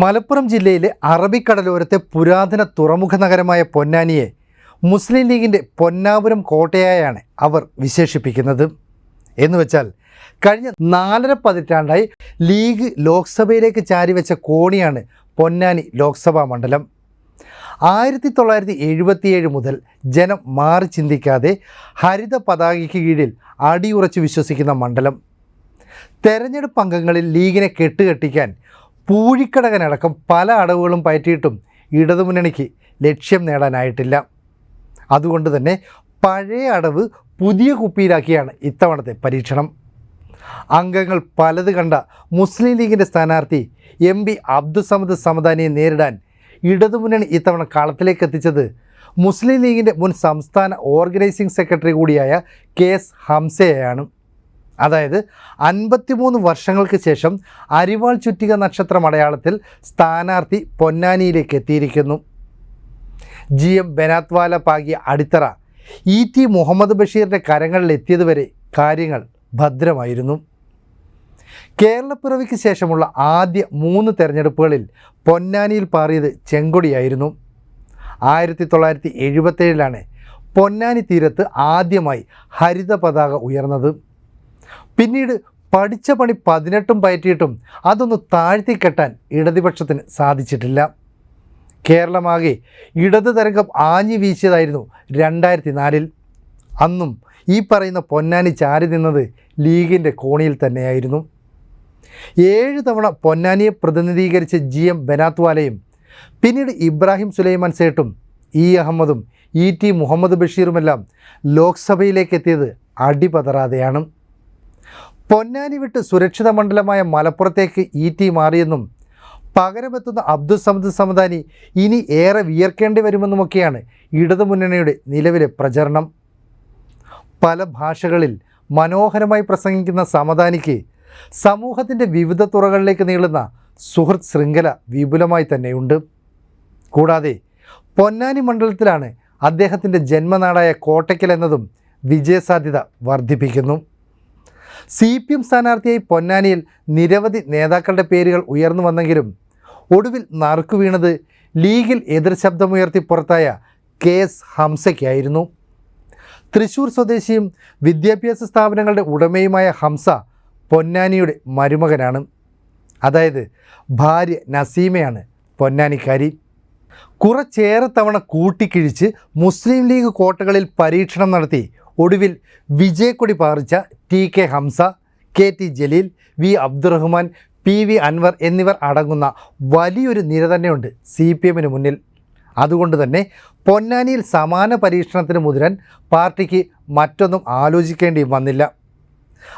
മലപ്പുറം ജില്ലയിലെ അറബിക്കടലോരത്തെ പുരാതന തുറമുഖ നഗരമായ പൊന്നാനിയെ മുസ്ലിം ലീഗിൻ്റെ പൊന്നാപുരം കോട്ടയായാണ് അവർ വിശേഷിപ്പിക്കുന്നത്. എന്നുവെച്ചാൽ കഴിഞ്ഞ 4.5 പതിറ്റാണ്ടായി ലീഗ് ലോക്സഭയിലേക്ക് ചാരിവെച്ച കോണിയാണ് പൊന്നാനി ലോക്സഭാ മണ്ഡലം. 1977 മുതൽ ജനം മാറി ചിന്തിക്കാതെ ഹരിത പതാകയ്ക്ക് കീഴിൽ അടിയുറച്ച് വിശ്വസിക്കുന്ന മണ്ഡലം. തെരഞ്ഞെടുപ്പ് അംഗങ്ങളിൽ ലീഗിനെ കെട്ടുകെട്ടിക്കാൻ പൂഴിക്കടകനടക്കം പല അടവുകളും പയറ്റിയിട്ടും ഇടതുമുന്നണിക്ക് ലക്ഷ്യം നേടാനായിട്ടില്ല. അതുകൊണ്ട് തന്നെ പഴയ അടവ് പുതിയ കുപ്പിയിലാക്കിയാണ് ഇത്തവണത്തെ പരീക്ഷണം. അംഗങ്ങൾ പലത് കണ്ട മുസ്ലിം ലീഗിൻ്റെ സ്ഥാനാർത്ഥി MP അബ്ദുസമദ് സമദാനിയെ നേരിടാൻ ഇടതുമുന്നണി ഇത്തവണ കളത്തിലേക്ക് എത്തിച്ചത് മുസ്ലിം ലീഗിൻ്റെ മുൻ സംസ്ഥാന ഓർഗനൈസിംഗ് സെക്രട്ടറി കൂടിയായ KS ഹംസയെയാണ്. അതായത് 53 വർഷങ്ങൾക്ക് ശേഷം അരിവാൾ ചുറ്റിക നക്ഷത്ര മലയാളത്തിൽ സ്ഥാനാർത്ഥി പൊന്നാനിയിലേക്ക് എത്തിയിരിക്കുന്നു. GM ബനാത്വാല പാകിയ അടിത്തറ ET മുഹമ്മദ് ബഷീറിൻ്റെ കരങ്ങളിലെത്തിയതുവരെ കാര്യങ്ങൾ ഭദ്രമായിരുന്നു. കേരളപ്പിറവിക്ക് ശേഷമുള്ള ആദ്യ 3 തെരഞ്ഞെടുപ്പുകളിൽ പൊന്നാനിയിൽ പാറിയത് ചെങ്കൊടിയായിരുന്നു. 1977 പൊന്നാനി തീരത്ത് ആദ്യമായി ഹരിത പതാക ഉയർന്നത്. പിന്നീട് പഠിച്ച പണി 18 പയറ്റിയിട്ടും അതൊന്ന് താഴ്ത്തിക്കെട്ടാൻ ഇടതുപക്ഷത്തിന് സാധിച്ചിട്ടില്ല. കേരളമാകെ ഇടത് തരംഗം ആഞ്ഞു വീശിയതായിരുന്നു 2004. അന്നും ഈ പറയുന്ന പൊന്നാനി ചാരി നിന്നത് ലീഗിൻ്റെ കോണിയിൽ തന്നെയായിരുന്നു. 7 തവണ പൊന്നാനിയെ പ്രതിനിധീകരിച്ച GM ബനാത്വാലയും പിന്നീട് ഇബ്രാഹിം സുലൈമാൻ സേട്ടും E അഹമ്മദും ET മുഹമ്മദ് ബഷീറുമെല്ലാം ലോക്സഭയിലേക്ക് എത്തിയത് അടിപതറാതെയാണ്. പൊന്നാനി വിട്ട് സുരക്ഷിത മണ്ഡലമായ മലപ്പുറത്തേക്ക് ET മാറിയെന്നും പകരമെത്തുന്ന അബ്ദുസമദ് സമദാനി ഇനി ഏറെ വിയർക്കേണ്ടി വരുമെന്നുമൊക്കെയാണ് ഇടതുമുന്നണിയുടെ നിലവിലെ പ്രചരണം. പല ഭാഷകളിൽ മനോഹരമായി പ്രസംഗിക്കുന്ന സമദാനിക്ക് സമൂഹത്തിൻ്റെ വിവിധ തുറകളിലേക്ക് നീളുന്ന സുഹൃത്ത് ശൃംഖല വിപുലമായി തന്നെയുണ്ട്. കൂടാതെ പൊന്നാനി മണ്ഡലത്തിലാണ് അദ്ദേഹത്തിൻ്റെ ജന്മനാടായ കോട്ടയ്ക്കൽ എന്നതും വിജയസാധ്യത വർദ്ധിപ്പിക്കുന്നു. CPM സ്ഥാനാർത്ഥിയായി പൊന്നാനിയിൽ നിരവധി നേതാക്കളുടെ പേരുകൾ ഉയർന്നു വന്നെങ്കിലും ഒടുവിൽ നറുക്കു വീണത് ലീഗിൽ എതിർശബ്ദമുയർത്തി പുറത്തായ KS ഹംസയ്ക്കായിരുന്നു. തൃശ്ശൂർ സ്വദേശിയും വിദ്യാഭ്യാസ സ്ഥാപനങ്ങളുടെ ഉടമയുമായ ഹംസ പൊന്നാനിയുടെ മരുമകനാണ്. അതായത് ഭാര്യ നസീമയാണ് പൊന്നാനിക്കാരി. കുറച്ചേറെ തവണ കൂട്ടിക്കിഴിച്ച് മുസ്ലിം ലീഗ് കോട്ടകളിൽ പരീക്ഷണം നടത്തി ഒടുവിൽ വിജയക്കൊടി പാറിച്ച TK Hamza, KT Jaleel, V Abdurahman, PV Anwar എന്നിവർ അടങ്ങുന്ന വലിയൊരു നിര തന്നെയുണ്ട് CPMന് മുന്നിൽ. അതുകൊണ്ട് തന്നെ പൊന്നാനിയിൽ സമാന പരീക്ഷണത്തിന് മുതിരാൻ പാർട്ടിക്ക് മറ്റൊന്നും ആലോചിക്കേണ്ടി വന്നില്ല.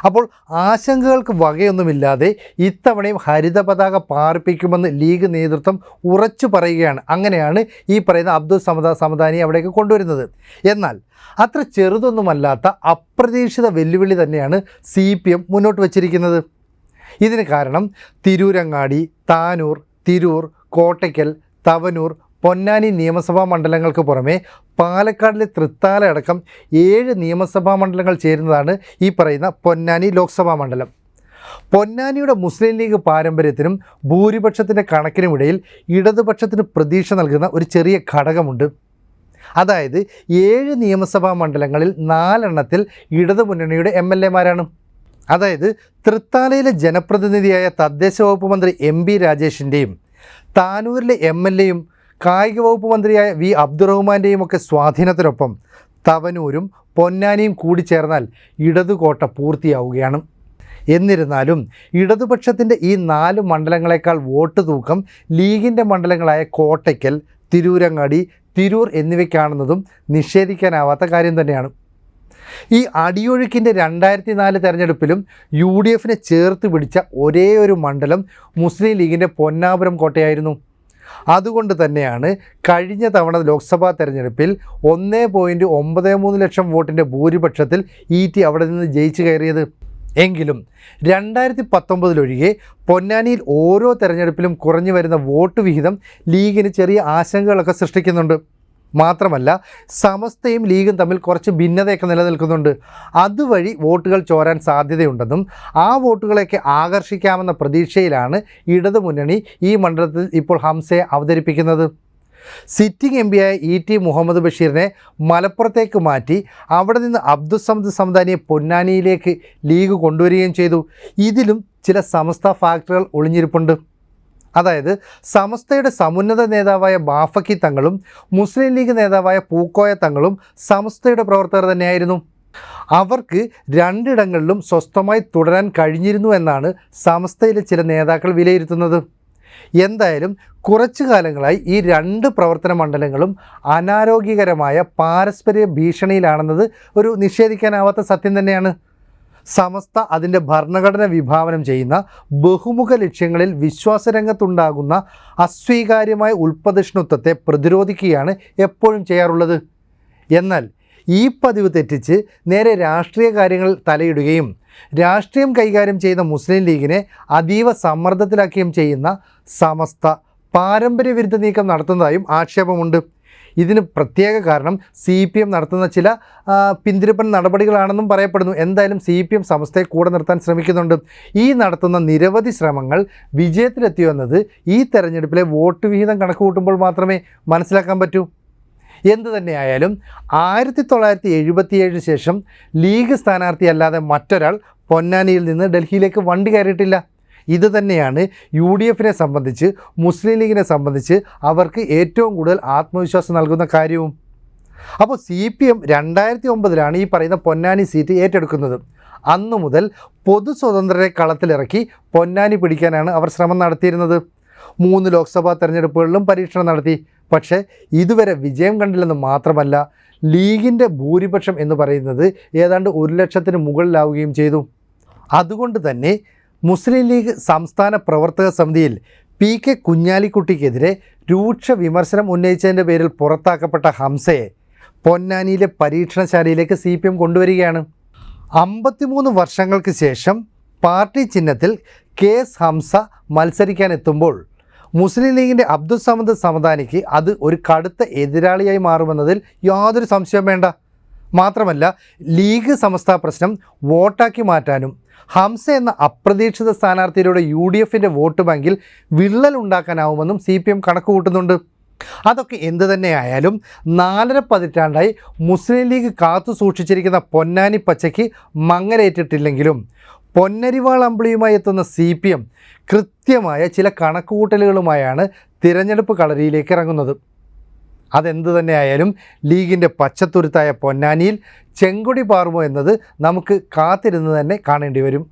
അപ്പോൾ ആശങ്കകൾക്ക് വകയൊന്നുമില്ലാതെ ഇത്തവണയും ഹരിത പതാക പാറിപ്പിക്കുമെന്ന് ലീഗ് നേതൃത്വം ഉറച്ചു പറയുകയാണ്. അങ്ങനെയാണ് ഈ പറയുന്ന അബ്ദുസമദ് സമദാനി അവിടേക്ക് കൊണ്ടുവരുന്നത്. എന്നാൽ അത്ര ചെറുതൊന്നുമല്ലാത്ത അപ്രതീക്ഷിത വെല്ലുവിളി തന്നെയാണ് CPM മുന്നോട്ട് വച്ചിരിക്കുന്നത്. ഇതിന് കാരണം തിരൂരങ്ങാടി, താനൂർ, തിരൂർ, കോട്ടയ്ക്കൽ, തവനൂർ, പൊന്നാനി നിയമസഭാ മണ്ഡലങ്ങൾക്ക് പുറമെ പാലക്കാടിലെ തൃത്താല അടക്കം 7 നിയമസഭാ മണ്ഡലങ്ങൾ ചേരുന്നതാണ് ഈ പറയുന്ന പൊന്നാനി ലോക്സഭാ മണ്ഡലം. പൊന്നാനിയുടെ മുസ്ലിം ലീഗ് പാരമ്പര്യത്തിനും ഭൂരിപക്ഷത്തിൻ്റെ കണക്കിനുമിടയിൽ ഇടതുപക്ഷത്തിന് പ്രതീക്ഷ നൽകുന്ന ഒരു ചെറിയ ഘടകമുണ്ട്. അതായത് 7 നിയമസഭാ മണ്ഡലങ്ങളിൽ 4 ഇടതുമുന്നണിയുടെ MLAമാരാണ്. അതായത് തൃത്താലയിലെ ജനപ്രതിനിധിയായ തദ്ദേശ വകുപ്പ് മന്ത്രി MP രാജേഷിൻ്റെയും താനൂരിലെ MLAയും കായിക വകുപ്പ് മന്ത്രിയായ V അബ്ദുറഹ്മാൻ്റെയും ഒക്കെ സ്വാധീനത്തിനൊപ്പം തവനൂരും പൊന്നാനിയും കൂടി ചേർന്നാൽ ഇടതുകോട്ട പൂർത്തിയാവുകയാണ്. എന്നിരുന്നാലും ഇടതുപക്ഷത്തിൻ്റെ ഈ 4 മണ്ഡലങ്ങളെക്കാൾ വോട്ട് തൂക്കം ലീഗിൻ്റെ മണ്ഡലങ്ങളായ കോട്ടയ്ക്കൽ, തിരൂരങ്ങാടി, തിരൂർ എന്നിവയ്ക്കാണെന്നതും നിഷേധിക്കാനാവാത്ത കാര്യം തന്നെയാണ്. ഈ അടിയൊഴുക്കിൻ്റെ 2004 തെരഞ്ഞെടുപ്പിലും UDFനെ ചേർത്ത് പിടിച്ച ഒരേ ഒരു മണ്ഡലം മുസ്ലിം ലീഗിൻ്റെ പൊന്നാപുരം കോട്ടയായിരുന്നു. അതുകൊണ്ട് തന്നെയാണ് കഴിഞ്ഞ തവണ ലോക്സഭാ തെരഞ്ഞെടുപ്പിൽ 1.93 ലക്ഷം വോട്ടിൻ്റെ ഭൂരിപക്ഷത്തിൽ ET അവിടെ നിന്ന് ജയിച്ചു കയറിയത്. എങ്കിലും 2019 പൊന്നാനിയിൽ ഓരോ തെരഞ്ഞെടുപ്പിലും കുറഞ്ഞു വരുന്ന വോട്ട് വിഹിതം ലീഗിന് ചെറിയ ആശങ്കകളൊക്കെ സൃഷ്ടിക്കുന്നുണ്ട്. മാത്രമല്ല സമസ്തയും ലീഗും തമ്മിൽ കുറച്ച് ഭിന്നതയൊക്കെ നിലനിൽക്കുന്നുണ്ട്. അതുവഴി വോട്ടുകൾ ചോരാൻ സാധ്യതയുണ്ടെന്നും ആ വോട്ടുകളെയൊക്കെ ആകർഷിക്കാമെന്ന പ്രതീക്ഷയിലാണ് ഇടതുമുന്നണി ഈ മണ്ഡലത്തിൽ ഇപ്പോൾ ഹംസയെ അവതരിപ്പിക്കുന്നത്. സിറ്റിംഗ് എം പിയായ ET മുഹമ്മദ് ബഷീറിനെ മലപ്പുറത്തേക്ക് മാറ്റി അവിടെ നിന്ന് അബ്ദുസ്സമദ് സമദാനിയെ പൊന്നാനിയിലേക്ക് ലീഗ് കൊണ്ടുവരികയും ചെയ്തു. ഇതിലും ചില സമസ്ത ഫാക്ടറുകൾ ഒളിഞ്ഞിരിപ്പുണ്ട്. അതായത് സമസ്തയുടെ സമുന്നത നേതാവായ ബാഫക്കി തങ്ങളും മുസ്ലിം ലീഗ് നേതാവായ പൂക്കോയ തങ്ങളും സമസ്തയുടെ പ്രവർത്തകർ തന്നെയായിരുന്നു. അവർക്ക് രണ്ടിടങ്ങളിലും സ്വസ്ഥമായി തുടരാൻ കഴിഞ്ഞിരുന്നു എന്നാണ് സമസ്തയിലെ ചില നേതാക്കൾ വിലയിരുത്തുന്നത്. എന്തായാലും കുറച്ചു കാലങ്ങളായി ഈ രണ്ട് പ്രവർത്തന മണ്ഡലങ്ങളും അനാരോഗ്യകരമായ പാരസ്പര്യ ഭീഷണിയിലാണെന്നത് ഒരു നിഷേധിക്കാനാവാത്ത സത്യം തന്നെയാണ്. സമസ്ത അതിൻ്റെ ഭരണഘടന വിഭാവനം ചെയ്യുന്ന ബഹുമുഖ ലക്ഷ്യങ്ങളിൽ വിശ്വാസരംഗത്തുണ്ടാകുന്ന അസ്വീകാര്യമായ ഉൽപ്പതിഷ്ണുത്വത്തെ പ്രതിരോധിക്കുകയാണ് എപ്പോഴും ചെയ്യാറുള്ളത്. എന്നാൽ ഈ പതിവ് തെറ്റിച്ച് നേരെ രാഷ്ട്രീയ കാര്യങ്ങൾ തലയിടുകയും രാഷ്ട്രീയം കൈകാര്യം ചെയ്യുന്ന മുസ്ലിം ലീഗിനെ അതീവ സമ്മർദ്ദത്തിലാക്കുകയും ചെയ്യുന്ന സമസ്ത പാരമ്പര്യവിരുദ്ധ നീക്കം നടത്തുന്നതായും ആക്ഷേപമുണ്ട്. ഇതിന് പ്രത്യേക കാരണം CPM നടത്തുന്ന ചില പിന്തിരിപ്പൻ നടപടികളാണെന്നും പറയപ്പെടുന്നു. എന്തായാലും CPM സമസ്തയെ കൂടെ നിർത്താൻ ശ്രമിക്കുന്നുണ്ട്. ഈ നടത്തുന്ന നിരവധി ശ്രമങ്ങൾ വിജയത്തിലെത്തിയോ എന്നത് ഈ തെരഞ്ഞെടുപ്പിലെ വോട്ട് വിഹിതം കണക്ക് കൂട്ടുമ്പോൾ മാത്രമേ മനസ്സിലാക്കാൻ പറ്റൂ. എന്തു തന്നെയായാലും 1977 ശേഷം ലീഗ് സ്ഥാനാർത്ഥിയല്ലാതെ മറ്റൊരാൾ പൊന്നാനിയിൽ നിന്ന് ഡൽഹിയിലേക്ക് വണ്ടി കയറിയിട്ടില്ല. ഇത് തന്നെയാണ് UDFനെ സംബന്ധിച്ച് മുസ്ലിം ലീഗിനെ സംബന്ധിച്ച് അവർക്ക് ഏറ്റവും കൂടുതൽ ആത്മവിശ്വാസം നൽകുന്ന കാര്യവും. അപ്പോൾ CPM 2009 ഈ പറയുന്ന പൊന്നാനി സീറ്റ് ഏറ്റെടുക്കുന്നത്. അന്നു മുതൽ പൊതു സ്വതന്ത്രരെ കളത്തിലിറക്കി പൊന്നാനി പിടിക്കാനാണ് അവർ ശ്രമം നടത്തിയിരുന്നത്. 3 ലോക്സഭാ തെരഞ്ഞെടുപ്പുകളിലും പരീക്ഷണം നടത്തി. പക്ഷേ ഇതുവരെ വിജയം കണ്ടില്ലെന്ന് മാത്രമല്ല, ലീഗിൻ്റെ ഭൂരിപക്ഷം എന്ന് പറയുന്നത് ഏതാണ്ട് 1,00,000-ന് മുകളിലാവുകയും ചെയ്തു. അതുകൊണ്ട് തന്നെ മുസ്ലിം ലീഗ് സംസ്ഥാന പ്രവർത്തക സമിതിയിൽ PK കുഞ്ഞാലിക്കുട്ടിക്കെതിരെ രൂക്ഷ വിമർശനം ഉന്നയിച്ചതിൻ്റെ പേരിൽ പുറത്താക്കപ്പെട്ട ഹംസയെ പൊന്നാനിയിലെ പരീക്ഷണശാലയിലേക്ക് CPM കൊണ്ടുവരികയാണ്. 53 വർഷങ്ങൾക്ക് ശേഷം പാർട്ടി ചിഹ്നത്തിൽ KS ഹംസ മത്സരിക്കാനെത്തുമ്പോൾ മുസ്ലിം ലീഗിൻ്റെ അബ്ദുസ്സമദ് സമദാനിക്ക് അത് ഒരു കടുത്ത എതിരാളിയായി മാറുമെന്നതിൽ യാതൊരു സംശയവും വേണ്ട. മാത്രമല്ല ലീഗ് സമസ്ത പ്രശ്നം വോട്ടാക്കി മാറ്റാനും ഹംസ എന്ന അപ്രതീക്ഷിത സ്ഥാനാർത്ഥിയിലൂടെ UDFൻ്റെ വോട്ട് ബാങ്കിൽ വിള്ളൽ ഉണ്ടാക്കാനാവുമെന്നും CPM കണക്ക് കൂട്ടുന്നുണ്ട്. അതൊക്കെ എന്തു തന്നെയായാലും 4.5 പതിറ്റാണ്ടായി മുസ്ലിം ലീഗ് കാത്തു സൂക്ഷിച്ചിരിക്കുന്ന പൊന്നാനി പച്ചയ്ക്ക് മങ്ങലേറ്റിട്ടില്ലെങ്കിലും പൊന്നരിവാൾ അമ്പിളിയുമായി എത്തുന്ന CPM കൃത്യമായ ചില കണക്കുകൂട്ടലുകളുമായാണ് തിരഞ്ഞെടുപ്പ് കളരിയിലേക്ക് ഇറങ്ങുന്നത്. അതെന്തു തന്നെയായാലും ലീഗിൻ്റെ പച്ചത്തുരുത്തായ പൊന്നാനിയിൽ ചെങ്കൊടി പാറുമോ എന്നത് നമുക്ക് കാത്തിരുന്ന് തന്നെ കാണേണ്ടി വരും.